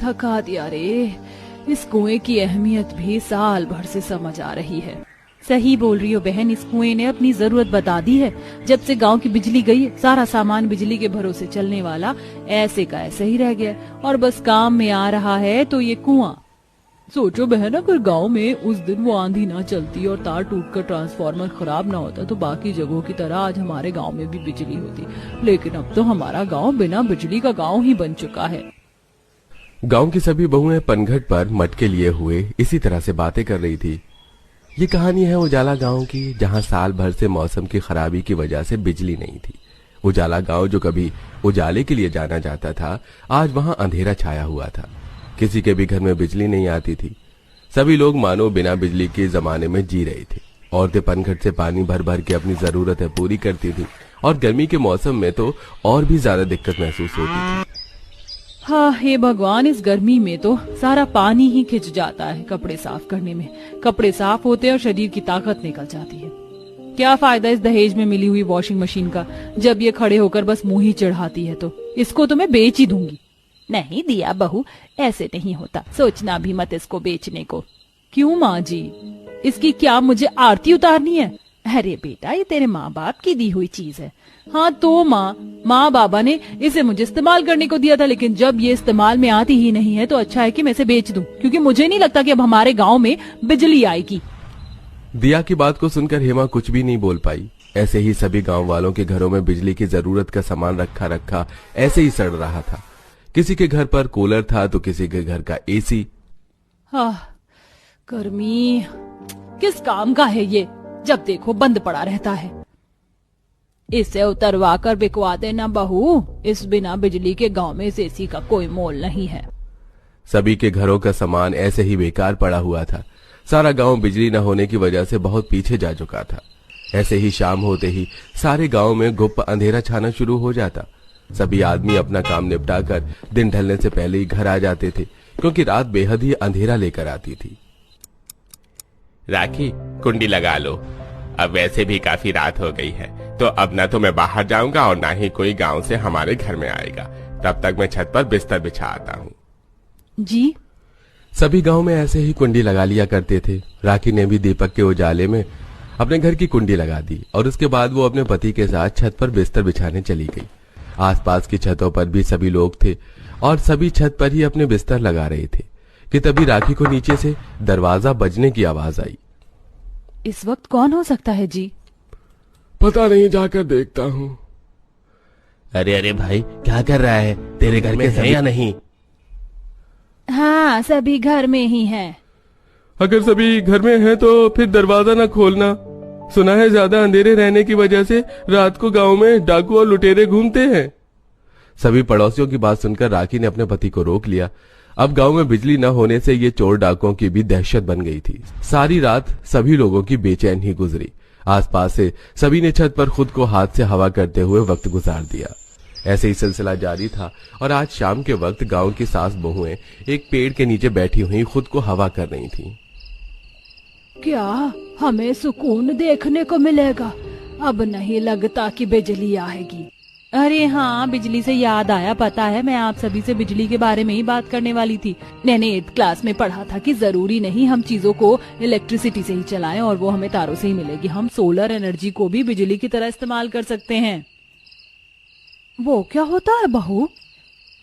थका दिया रे। इस कुएं की अहमियत भी साल भर से समझ आ रही है। सही बोल रही हो बहन, इस कुएं ने अपनी जरूरत बता दी है। जब से गांव की बिजली गई, सारा सामान बिजली के भरोसे चलने वाला ऐसे का ऐसे ही रह गया और बस काम में आ रहा है तो ये कुआं। सोचो बहन, अगर गांव में उस दिन वो आंधी ना चलती और तार टूटकर ट्रांसफार्मर खराब ना होता तो बाकी जगहों की तरह आज हमारे गांव में भी बिजली होती। लेकिन अब तो हमारा गांव बिना बिजली का गांव ही बन चुका है। गांव की सभी बहुएं पनघट पर मटके लिए हुए इसी तरह से बातें कर रही थी। ये कहानी है उजाला गांव की, जहां साल भर से मौसम की खराबी की वजह से बिजली नहीं थी। उजाला गांव जो कभी उजाले के लिए जाना जाता था, आज वहां अंधेरा छाया हुआ था। किसी के भी घर में बिजली नहीं आती थी। सभी लोग मानो बिना बिजली के जमाने में जी रहे थे। औरतें पनघट से पानी भर भर के अपनी जरूरतें पूरी करती थी और गर्मी के मौसम में तो और भी ज्यादा दिक्कत महसूस होती थी। हाँ हे भगवान, इस गर्मी में तो सारा पानी ही खिंच जाता है कपड़े साफ करने में। कपड़े साफ होते हैं और शरीर की ताकत निकल जाती है। क्या फायदा इस दहेज में मिली हुई वॉशिंग मशीन का, जब ये खड़े होकर बस मुंह ही चढ़ाती है। तो इसको तो मैं बेच ही दूंगी। नहीं दिया बहू, ऐसे नहीं होता, सोचना भी मत इसको बेचने को। क्यों माँ जी, इसकी क्या मुझे आरती उतारनी है? अरे बेटा, ये तेरे माँ बाप की दी हुई चीज है। हाँ तो माँ बाबा ने इसे मुझे इस्तेमाल करने को दिया था, लेकिन जब ये इस्तेमाल में आती ही नहीं है तो अच्छा है कि मैं इसे बेच दूं, क्योंकि मुझे नहीं लगता कि अब हमारे गांव में बिजली आएगी। दिया की बात को सुनकर हेमा कुछ भी नहीं बोल पाई। ऐसे ही सभी गांव वालों के घरों में बिजली की जरूरत का सामान रखा ऐसे ही सड़ रहा था। किसी के घर पर कूलर था तो किसी के घर का एसी। गर्मी किस काम का है ये, जब देखो बंद पड़ा रहता है। इसे उतरवा कर बिकवा देना बहू, इस बिना बिजली के गांव में इस एसी का कोई मोल नहीं है। सभी के घरों का सामान ऐसे ही बेकार पड़ा हुआ था। सारा गांव बिजली न होने की वजह से बहुत पीछे जा चुका था। ऐसे ही शाम होते ही सारे गांव में गुप्त अंधेरा छाना शुरू हो जाता। सभी आदमी अपना काम निपटा कर दिन ढलने से पहले ही घर आ जाते थे, क्योंकि रात बेहद ही अंधेरा लेकर आती थी। राखी, कुंडी लगा लो, अब वैसे भी काफी रात हो गई है, तो अब ना तो मैं बाहर जाऊंगा और ना ही कोई गांव से हमारे घर में आएगा। तब तक मैं छत पर बिस्तर बिछा आता हूँ। जी। सभी गांव में ऐसे ही कुंडी लगा लिया करते थे। राखी ने भी दीपक के उजाले में अपने घर की कुंडी लगा दी और उसके बाद वो अपने पति के साथ छत पर बिस्तर बिछाने चली गई। आसपास की छतों पर भी सभी लोग थे और सभी छत पर ही अपने बिस्तर लगा रहे थे कि तभी राखी को नीचे से दरवाजा बजने की आवाज आई। इस वक्त कौन हो सकता है जी? पता नहीं, जाकर देखता हूँ। अरे भाई, क्या कर रहा है? तेरे घर में है या नहीं? हाँ, सभी घर में ही हैं। अगर सभी घर में हैं तो फिर दरवाजा न खोलना। सुना है ज्यादा अंधेरे रहने की वजह से रात को गांव में डाकू और लुटेरे घूमते हैं। सभी पड़ोसियों की बात सुनकर राखी ने अपने पति को रोक लिया। अब गांव में बिजली न होने से ये चोर डाकुओं की भी दहशत बन गई थी। सारी रात सभी लोगों की बेचैन ही गुजरी। आसपास से सभी ने छत पर खुद को हाथ से हवा करते हुए वक्त गुजार दिया। ऐसे ही सिलसिला जारी था और आज शाम के वक्त गांव की सास बहुएं एक पेड़ के नीचे बैठी हुई खुद को हवा कर रही थीं। क्या हमें सुकून देखने को मिलेगा? अब नहीं लगता कि बिजली आएगी। अरे हाँ, बिजली से याद आया, पता है मैं आप सभी से बिजली के बारे में ही बात करने वाली थी। मैंने 8th क्लास में पढ़ा था कि जरूरी नहीं हम चीजों को इलेक्ट्रिसिटी से ही चलाएं और वो हमें तारों से ही मिलेगी। हम सोलर एनर्जी को भी बिजली की तरह इस्तेमाल कर सकते हैं। वो क्या होता है बहू?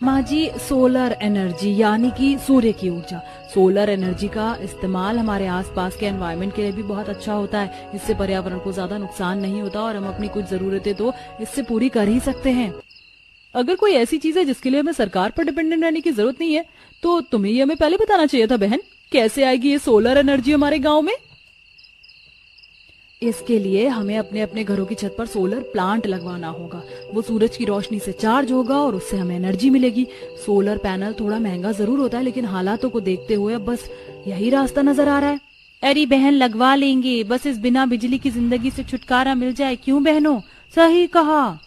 माँ जी, सोलर एनर्जी यानी कि सूर्य की ऊर्जा। सोलर एनर्जी का इस्तेमाल हमारे आसपास के एनवायरनमेंट के लिए भी बहुत अच्छा होता है। इससे पर्यावरण को ज्यादा नुकसान नहीं होता और हम अपनी कुछ जरूरतें तो इससे पूरी कर ही सकते हैं। अगर कोई ऐसी चीज है जिसके लिए हमें सरकार पर डिपेंडेंट रहने की जरूरत नहीं है तो तुम्हें ये हमें पहले बताना चाहिए था बहन। कैसे आएगी ये सोलर एनर्जी हमारे गाँव में? इसके लिए हमें अपने अपने घरों की छत पर सोलर प्लांट लगवाना होगा। वो सूरज की रोशनी से चार्ज होगा और उससे हमें एनर्जी मिलेगी। सोलर पैनल थोड़ा महंगा जरूर होता है, लेकिन हालातों को देखते हुए अब बस यही रास्ता नजर आ रहा है। अरे बहन, लगवा लेंगे, बस इस बिना बिजली की जिंदगी से छुटकारा मिल जाए। क्यों बहनों? सही कहा।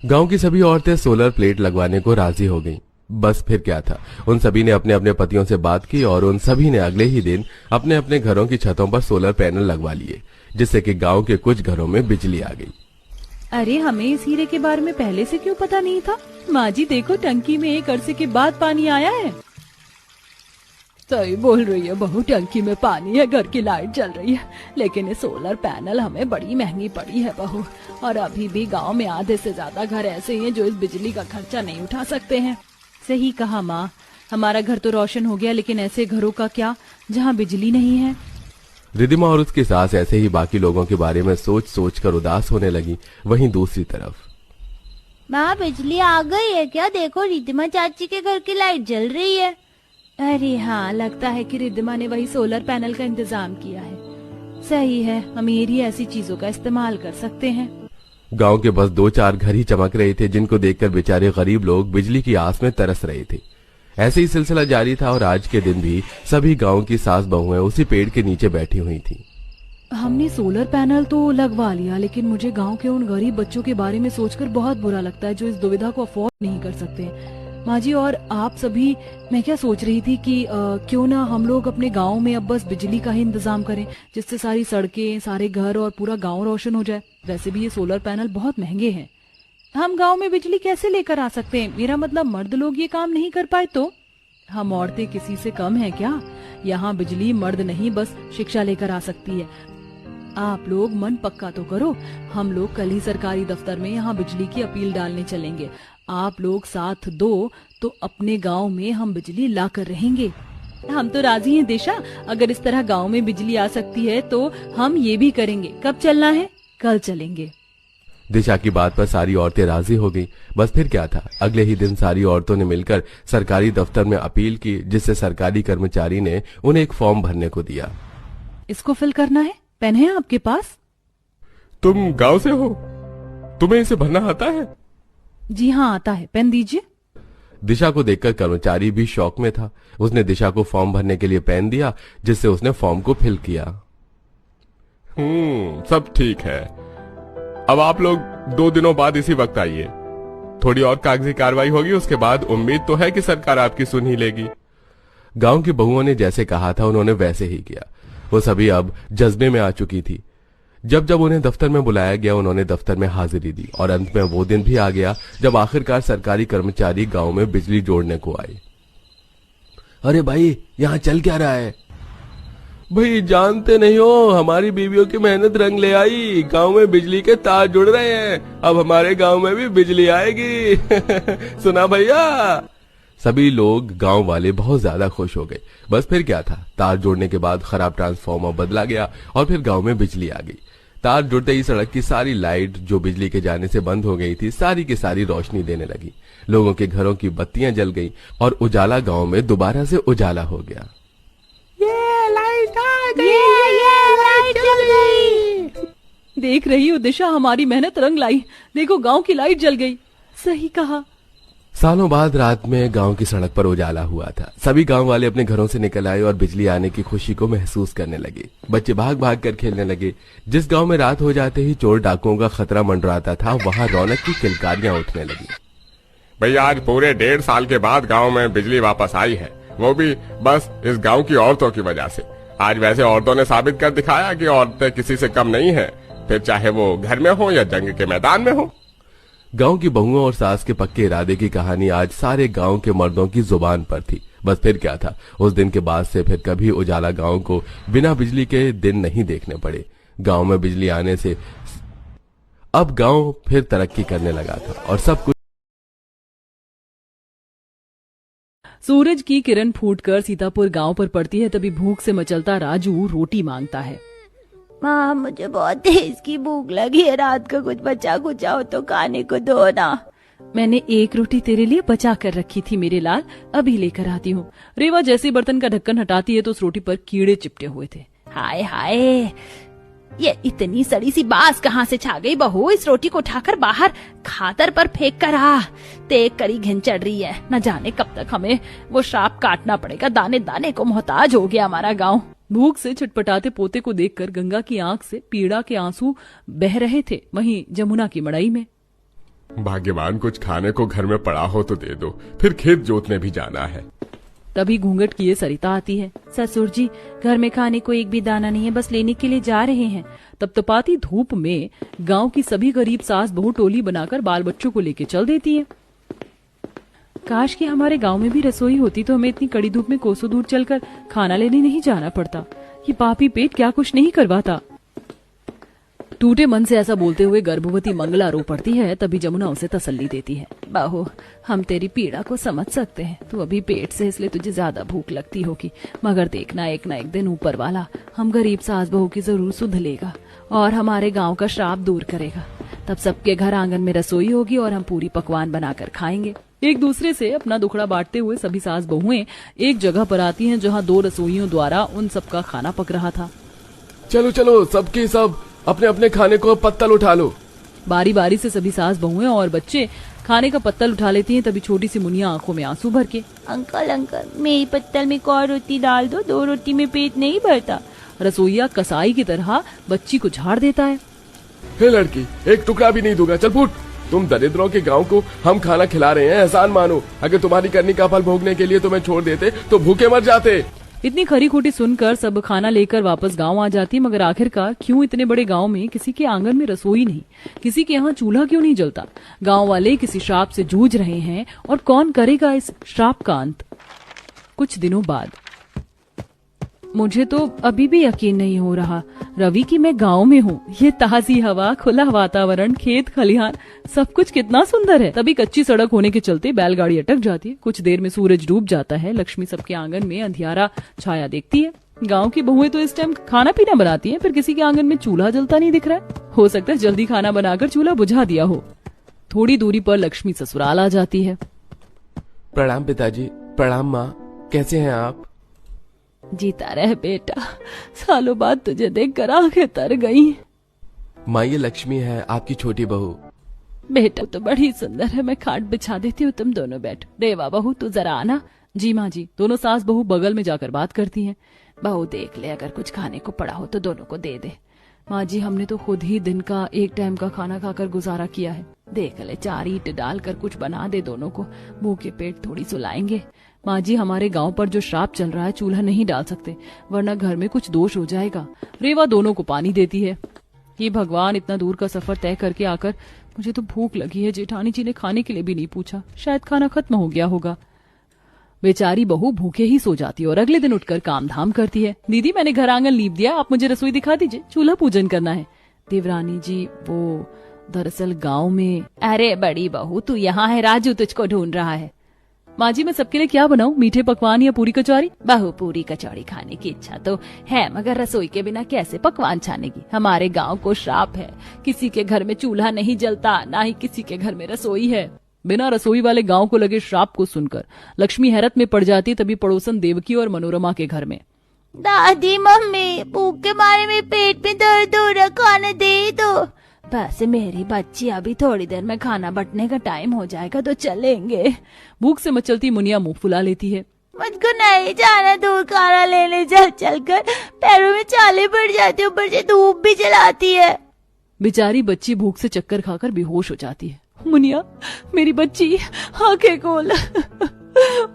गांव की सभी औरतें सोलर प्लेट लगवाने को राजी हो गईं। बस फिर क्या था, उन सभी ने अपने अपने पतियों से बात की और उन सभी ने अगले ही दिन अपने अपने घरों की छतों पर सोलर पैनल लगवा लिए, जिससे कि गांव के कुछ घरों में बिजली आ गई। अरे हमें इस हीरे के बारे में पहले से क्यों पता नहीं था? माँ जी देखो, टंकी में एक अरसे के बाद पानी आया है। सही बोल रही है बहू, टंकी में पानी है, घर की लाइट जल रही है, लेकिन ये सोलर पैनल हमें बड़ी महंगी पड़ी है बहू। और अभी भी गांव में आधे से ज्यादा घर ऐसे ही हैं जो इस बिजली का खर्चा नहीं उठा सकते हैं। सही कहा माँ, हमारा घर तो रोशन हो गया, लेकिन ऐसे घरों का क्या जहाँ बिजली नहीं है। रिद्धिमा और उसकी सास ऐसे ही बाकी लोगों के बारे में सोच सोच कर उदास होने लगी। वहीं दूसरी तरफ माँ, बिजली आ गई है क्या? देखो रिद्धिमा चाची के घर की लाइट जल रही है। अरे हाँ, लगता है कि रिद्धिमा ने वही सोलर पैनल का इंतजाम किया है। सही है, अमीर ही ऐसी चीजों का इस्तेमाल कर सकते हैं। गांव के बस 2-4 घर ही चमक रहे थे, जिनको देखकर बेचारे गरीब लोग बिजली की आस में तरस रहे थे। ऐसे ही सिलसिला जारी था और आज के दिन भी सभी गांव की सास बहुएं उसी पेड़ के नीचे बैठी हुई थी। हमने सोलर पैनल तो लगवा लिया, लेकिन मुझे गांव के उन गरीब बच्चों के बारे में सोचकर बहुत बुरा लगता है जो इस दुविधा को अफोर्ड नहीं कर सकते। माँ जी और आप सभी, मैं क्या सोच रही थी कि क्यों ना हम लोग अपने गांव में अब बस बिजली का ही इंतजाम करें, जिससे सारी सड़कें, सारे घर और पूरा गांव रोशन हो जाए। वैसे भी ये सोलर पैनल बहुत महंगे हैं। हम गांव में बिजली कैसे लेकर आ सकते हैं? मेरा मतलब मर्द लोग ये काम नहीं कर पाए तो? हम औरतें किसी से कम हैं क्या? यहाँ बिजली मर्द नहीं, बस शिक्षा लेकर आ सकती है। आप लोग मन पक्का तो करो, हम लोग कल ही सरकारी दफ्तर में यहाँ बिजली की अपील डालने चलेंगे। आप लोग साथ दो तो अपने गांव में हम बिजली लाकर रहेंगे। हम तो राजी हैं दिशा, अगर इस तरह गांव में बिजली आ सकती है तो हम ये भी करेंगे। कब चलना है? कल चलेंगे। दिशा की बात पर सारी औरतें राजी हो गईं। बस फिर क्या था, अगले ही दिन सारी औरतों ने मिलकर सरकारी दफ्तर में अपील की, जिससे सरकारी कर्मचारी ने उन्हें एक फॉर्म भरने को दिया। इसको फिल करना है? पेन है आपके पास? तुम गांव से हो? तुम्हें इसे भरना आता है? जी हाँ, आता है। पेन दीजिए। दिशा को देखकर कर्मचारी भी शौक में था। उसने दिशा को फॉर्म भरने के लिए पेन दिया, जिससे उसने फॉर्म को फिल किया। सब ठीक है। अब आप लोग 2 दिनों बाद इसी वक्त आइए। थोड़ी और कागजी कार्रवाई होगी, उसके बाद उम्मीद तो है कि सरकार आपकी सुन ही लेगी। गांव की बहुओं ने जैसे कहा था उन्होंने वैसे ही किया। वो सभी अब जज्बे में आ चुकी थी। जब जब उन्हें दफ्तर में बुलाया गया, उन्होंने दफ्तर में हाजिरी दी और अंत में वो दिन भी आ गया जब आखिरकार सरकारी कर्मचारी गांव में बिजली जोड़ने को आए। अरे भाई, यहाँ चल क्या रहा है? भाई जानते नहीं हो, हमारी बीवियों की मेहनत रंग ले आई। गांव में बिजली के तार जुड़ रहे हैं, अब हमारे गांव में भी बिजली आएगी। सुना भैया? सभी लोग गांव वाले बहुत ज्यादा खुश हो गए। बस फिर क्या था, तार जोड़ने के बाद खराब ट्रांसफार्मर बदला गया और फिर गांव में बिजली आ गई। तार जुड़ते ही सड़क की सारी लाइट जो बिजली के जाने से बंद हो गई थी, सारी की सारी रोशनी देने लगी। लोगों के घरों की बत्तियां जल गई और उजाला गांव में दोबारा से उजाला हो गया। ये लाइट आ गई, ये लाइट जल गई। देख रही हो दिशा, हमारी मेहनत रंग लाई। देखो, गांव की लाइट जल गई। सही कहा। सालों बाद रात में गांव की सड़क पर उजाला हुआ था। सभी गांव वाले अपने घरों से निकल आए और बिजली आने की खुशी को महसूस करने लगे। बच्चे भाग भाग कर खेलने लगे। जिस गांव में रात हो जाते ही चोर डाकुओं का खतरा मंडराता था, वहां रौनक की किलकारियां उठने लगी। भैया, आज पूरे 1.5 साल के बाद गांव में बिजली वापस आई है, वो भी बस इस गांव की औरतों की वजह से। आज वैसे औरतों ने साबित कर दिखाया कि औरतें किसी से कम नहीं है, फिर चाहे वो घर में हो या जंग के मैदान में हो। गांव की बहुओं और सास के पक्के इरादे की कहानी आज सारे गांव के मर्दों की जुबान पर थी। बस फिर क्या था, उस दिन के बाद से फिर कभी उजाला गांव को बिना बिजली के दिन नहीं देखने पड़े। गांव में बिजली आने से अब गांव फिर तरक्की करने लगा था और सब कुछ। सूरज की किरण फूटकर सीतापुर गांव पर पड़ती है, तभी भूख से मचलता राजू रोटी मांगता है। माँ, मुझे बहुत तेज की भूख लगी है, रात का कुछ बचा कुचा हो तो खाने को दो ना। मैंने एक रोटी तेरे लिए बचा कर रखी थी मेरे लाल, अभी लेकर आती हूँ। रेवा जैसे बर्तन का ढक्कन हटाती है तो उस रोटी पर कीड़े चिपटे हुए थे। हाय हाय, ये इतनी सड़ी सी बास कहाँ से छा गई बहू? इस रोटी को उठाकर बाहर खातर पर फेंक कर आ। तेज कड़ी घिन चढ़ रही है, न जाने कब तक हमें वो श्राप काटना पड़ेगा। दाने दाने को मोहताज हो गया हमारा गाँव। भूख से छटपटाते पोते को देखकर गंगा की आंख से पीड़ा के आंसू बह रहे थे। वहीं जमुना की मड़ई में, भाग्यवान, कुछ खाने को घर में पड़ा हो तो दे दो, फिर खेत जोतने भी जाना है। तभी घूंघट किए सरिता आती है। ससुर जी, घर में खाने को एक भी दाना नहीं है, बस लेने के लिए जा रहे हैं। तपतपाती धूप में गांव की सभी गरीब सास बहू टोली बनाकर बाल बच्चों को लेके चल देती है। काश कि हमारे गांव में भी रसोई होती तो हमें इतनी कड़ी धूप में कोसों दूर चलकर खाना लेने नहीं जाना पड़ता। ये पापी पेट क्या कुछ नहीं करवाता। टूटे मन से ऐसा बोलते हुए गर्भवती मंगला रो पड़ती है। तभी जमुना उसे तसल्ली देती है। बहू, हम तेरी पीड़ा को समझ सकते हैं। तू अभी पेट से, इसलिए तुझे ज्यादा भूख लगती होगी, मगर देखना एक ना एक दिन ऊपर वाला हम गरीब सास बहू की जरूर सुध लेगा और हमारे गांव का श्राप दूर करेगा। तब सबके घर आंगन में रसोई होगी और हम पूरी पकवान बनाकर खाएंगे। एक दूसरे से अपना दुखड़ा बांटते हुए सभी सास बहुएं एक जगह पर आती हैं जहां 2 रसोइयों द्वारा उन सबका खाना पक रहा था। चलो चलो, सबके सब अपने अपने खाने को पत्तल उठा लो। बारी बारी से सभी सास बहुएं और बच्चे खाने का पत्तल उठा लेती हैं। तभी छोटी सी मुनिया आंखों में आंसू भर के, अंकल अंकल, मेरी पत्तल में 1 और रोटी डाल दो, 2 रोटी में पेट नहीं भरता। रसोईया कसाई की तरह बच्ची को झाड़ देता है। हे लड़की, एक टुकड़ा भी नहीं दूंगा, चल फूट। तुम दरिद्रों के गांव को हम खाना खिला रहे हैं, एहसान मानो। अगर तुम्हारी करनी का फल भोगने के लिए तुम्हें छोड़ देते तो भूखे मर जाते। इतनी खरी खोटी सुनकर सब खाना लेकर वापस गांव आ जाती। मगर आखिरकार क्यों इतने बड़े गांव में किसी के आंगन में रसोई नहीं, किसी के यहाँ चूल्हा क्यों नहीं जलता? गांव वाले किसी श्राप से जूझ रहे हैं और कौन करेगा इस श्राप का अंत? कुछ दिनों बाद, मुझे तो अभी भी यकीन नहीं हो रहा रवि कि मैं गांव में हूँ। ये ताजी हवा, खुला वातावरण, खेत खलिहान, सब कुछ कितना सुंदर है। तभी कच्ची सड़क होने के चलते बैलगाड़ी अटक जाती है। कुछ देर में सूरज डूब जाता है। लक्ष्मी सबके आंगन में अंधियारा छाया देखती है। गांव की बहुएं तो इस टाइम खाना पीना बनाती हैं, फिर किसी के आंगन में चूल्हा जलता नहीं दिख रहा है। हो सकता है जल्दी खाना बनाकर चूल्हा बुझा दिया हो। थोड़ी दूरी पर लक्ष्मी ससुराल आ जाती है। प्रणाम पिताजी। प्रणाम माँ, कैसे हैं आप? जीता रह बेटा, सालों बाद तुझे देखकर आंखें तर गई। माँ, ये लक्ष्मी है, आपकी छोटी बहू। बेटा तो बड़ी सुंदर है, मैं खाट बिछा देती हूँ, तुम दोनों बैठो। रेवा बहू, तू जरा आना। जी माँ जी। दोनों सास बहू बगल में जाकर बात करती हैं। बहू देख ले, अगर कुछ खाने को पड़ा हो तो दोनों को दे दे। माँ जी, हमने तो खुद ही दिन का 1 टाइम का खाना खाकर गुजारा किया है। देख ले, 4 ईंट डालकर कुछ बना दे, दोनों को भूखे पेट थोड़ी सुलाएंगे। माँ जी, हमारे गांव पर जो श्राप चल रहा है, चूल्हा नहीं डाल सकते वरना घर में कुछ दोष हो जाएगा। रेवा दोनों को पानी देती है। ये भगवान, इतना दूर का सफर तय करके आकर मुझे तो भूख लगी है। जेठानी जी ने खाने के लिए भी नहीं पूछा, शायद खाना खत्म हो गया होगा। बेचारी बहू भूखे ही सो जाती है और अगले दिन उठकर काम धाम करती है। दीदी, मैंने घर आंगन लीप दिया, आप मुझे रसोई दिखा दीजिए, चूल्हा पूजन करना है। देवरानी जी, वो दरअसल गांव में। अरे बड़ी बहू, तू यहाँ है, राजू तुझको ढूंढ रहा है। माँ जी, मैं सबके लिए क्या बनाऊं, मीठे पकवान या पूरी कचौरी? बहू, पूरी कचौड़ी खाने की इच्छा तो है, मगर रसोई के बिना कैसे पकवान छानेगी? हमारे गांव को श्राप है, किसी के घर में चूल्हा नहीं जलता, ना ही किसी के घर में रसोई है। बिना रसोई वाले गांव को लगे श्राप को सुनकर लक्ष्मी हैरत में पड़ जाती। तभी पड़ोसन देवकी और मनोरमा के घर में, दादी, मम्मी, भूख के मारे में पेट में दर्द हो रहा, खाना दे दो। बस मेरी बच्ची, अभी थोड़ी देर में खाना बंटने का टाइम हो जाएगा तो चलेंगे। भूख से मचलती मुनिया मुंह फुला लेती है। मुझको नहीं जाना दूर, खाना लेने चल चलकर पैरों में चाले पड़ जाती, ऊपर से धूप भी जलाती है। बेचारी बच्ची भूख से चक्कर खाकर बेहोश हो जाती है। मुनिया, मेरी बच्ची, आंखें खोल।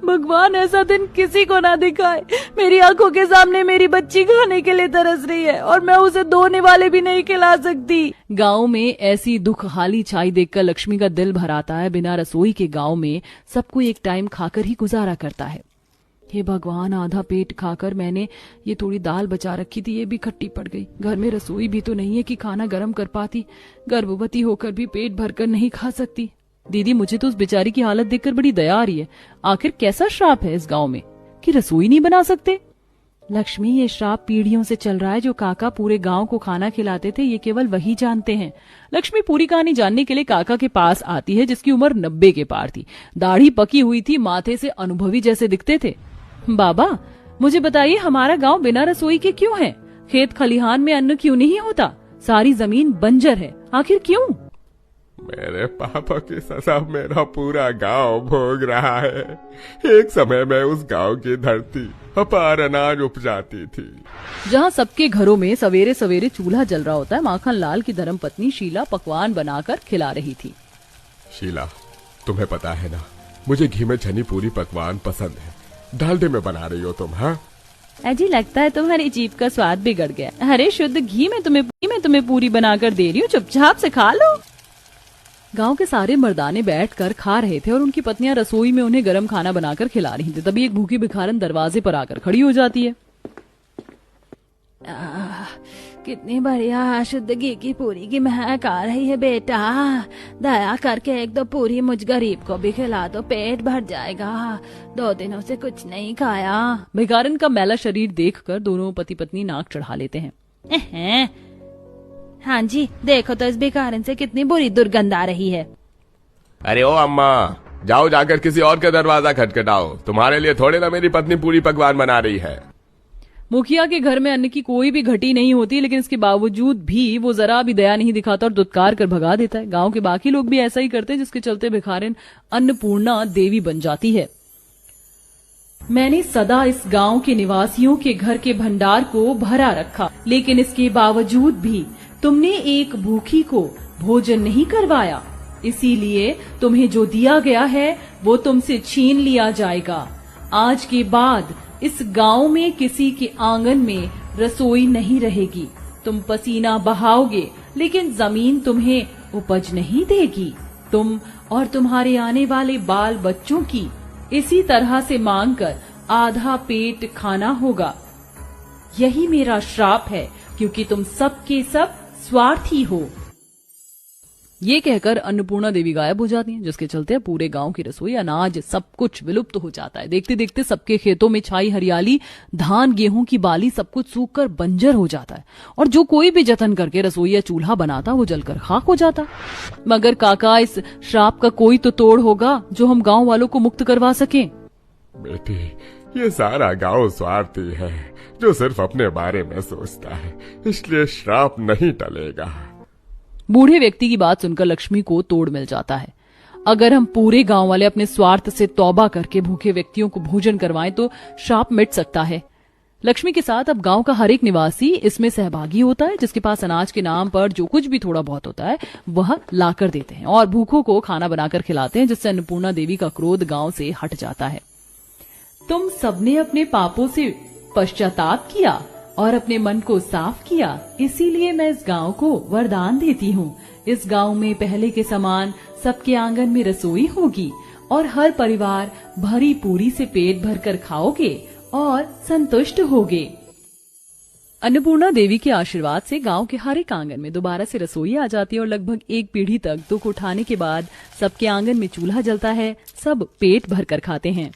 भगवान ऐसा दिन किसी को ना दिखाए। मेरी आंखों के सामने मेरी बच्ची खाने के लिए तरस रही है और मैं उसे 2 निवाले भी नहीं खिला सकती। गांव में ऐसी दुखहाली छाई देखकर लक्ष्मी का दिल भर आता है। बिना रसोई के गांव में सबको 1 टाइम खाकर ही गुजारा करता है। हे भगवान, आधा पेट खाकर मैंने ये थोड़ी दाल बचा रखी थी, ये भी खट्टी पड़ गई। घर में रसोई भी तो नहीं है कि खाना गर्म कर पाती। गर्भवती होकर भी पेट भरकर नहीं खा सकती। दीदी, मुझे तो उस बेचारी की हालत देखकर बड़ी दया आ रही है। आखिर कैसा श्राप है इस गांव में कि रसोई नहीं बना सकते? लक्ष्मी, ये श्राप पीढ़ियों से चल रहा है। जो काका पूरे गांव को खाना खिलाते थे, ये केवल वही जानते हैं। लक्ष्मी पूरी कहानी जानने के लिए काका के पास आती है, जिसकी उम्र 90 के पार थी। दाढ़ी पकी हुई थी, माथे से अनुभवी जैसे दिखते थे। बाबा, मुझे बताइए, हमारा गांव बिना रसोई के क्यों है? खेत खलिहान में अन्न क्यों नहीं होता? सारी जमीन बंजर है, आखिर क्यों? मेरे पापा की सजा मेरा पूरा गांव भोग रहा है। एक समय में उस गांव की धरती अपार अनाज उपजाती थी। जहाँ सबके घरों में सवेरे सवेरे चूल्हा जल रहा होता है, माखन लाल की धर्मपत्नी शीला पकवान बनाकर खिला रही थी। शीला, तुम्हें पता है ना, मुझे घी में छनी पूरी पकवान पसंद है। डालडे में बना रही हो तुम? हाँ अजी, लगता है तुम्हारी जीभ का स्वाद बिगड़ गया। अरे शुद्ध घी में तुम्हें पूरी बनाकर दे रही हूँ, चुपचाप से खा लो। गांव के सारे मर्दाने बैठकर खा रहे थे और उनकी पत्नियां रसोई में उन्हें गर्म खाना बनाकर खिला रही थी। तभी एक भूखी भिखारन दरवाजे पर आकर खड़ी हो जाती है। कितनी बढ़िया शुद्ध घी की पूरी की महक आ रही है बेटा। दया करके एक दो पूरी मुझ गरीब को भी खिला दो, पेट भर जाएगा। 2 दिनों से कुछ नहीं खाया। भिखारन का मैला शरीर देखकर दोनों पति पत्नी नाक चढ़ा लेते हैं। हाँ जी, देखो तो इस भिखारन से कितनी बुरी दुर्गंध आ रही है। अरे ओ अम्मा, जाओ जाकर किसी और का दरवाजा खटखटाओ। तुम्हारे लिए थोड़े ना मेरी पत्नी पूरी पकवान बना रही है। मुखिया के घर में अन्न की कोई भी घटी नहीं होती, लेकिन इसके बावजूद भी वो जरा भी दया नहीं दिखाता और दुत्कार कर भगा देता है। गांव के बाकी लोग भी ऐसा ही करते हैं, जिसके चलते भिखारिन अन्नपूर्णा देवी बन जाती है। मैंने सदा इस गांव के निवासियों के घर के भंडार को भरा रखा, लेकिन इसके बावजूद भी तुमने एक भूखी को भोजन नहीं करवाया। इसीलिए तुम्हें जो दिया गया है वो तुमसे छीन लिया जाएगा। आज के बाद इस गांव में किसी के आंगन में रसोई नहीं रहेगी। तुम पसीना बहाओगे, लेकिन जमीन तुम्हें उपज नहीं देगी। तुम और तुम्हारे आने वाले बाल बच्चों की इसी तरह से मांगकर आधा पेट खाना होगा। यही मेरा श्राप है, क्योंकि तुम सब के सब स्वार्थी हो। ये कहकर अन्नपूर्णा देवी गायब हो जाती हैं, जिसके चलते पूरे गांव की रसोई, अनाज, सब कुछ विलुप्त हो जाता है। देखते देखते सबके खेतों में छाई हरियाली, धान गेहूं की बाली, सब कुछ सूखकर बंजर हो जाता है और जो कोई भी जतन करके रसोई या चूल्हा बनाता वो जलकर खाक हो जाता। मगर काका, इस श्राप का कोई तो तोड़ होगा जो हम गांव वालों को मुक्त करवा सकें। बेटी, ये सारा गांव स्वार्थी है, जो सिर्फ अपने बारे में सोचता है, इसलिए श्राप नहीं टलेगा। बूढ़े व्यक्ति की बात सुनकर लक्ष्मी को तोड़ मिल जाता है। अगर हम पूरे गांव वाले अपने स्वार्थ से तौबा करके भूखे व्यक्तियों को भोजन करवाएं तो श्राप मिट सकता है। लक्ष्मी के साथ अब गांव का हर एक निवासी इसमें सहभागी होता है, जिसके पास अनाज के नाम पर जो कुछ भी थोड़ा बहुत होता है वह लाकर देते हैं और भूखों को खाना बनाकर खिलाते हैं, जिससे अन्नपूर्णा देवी का क्रोध गांव से हट जाता है। तुम सबने अपने पापों से पश्चाताप किया और अपने मन को साफ किया, इसीलिए मैं इस गांव को वरदान देती हूँ। इस गांव में पहले के समान सबके आंगन में रसोई होगी और हर परिवार भरी पूरी से पेट भरकर खाओगे और संतुष्ट होगे। अन्नपूर्णा देवी के आशीर्वाद से गांव के हर एक आंगन में दोबारा से रसोई आ जाती है और लगभग 1 पीढ़ी तक दुख उठाने के बाद सबके आंगन में चूल्हा जलता है। सब पेट भरकर खाते हैं।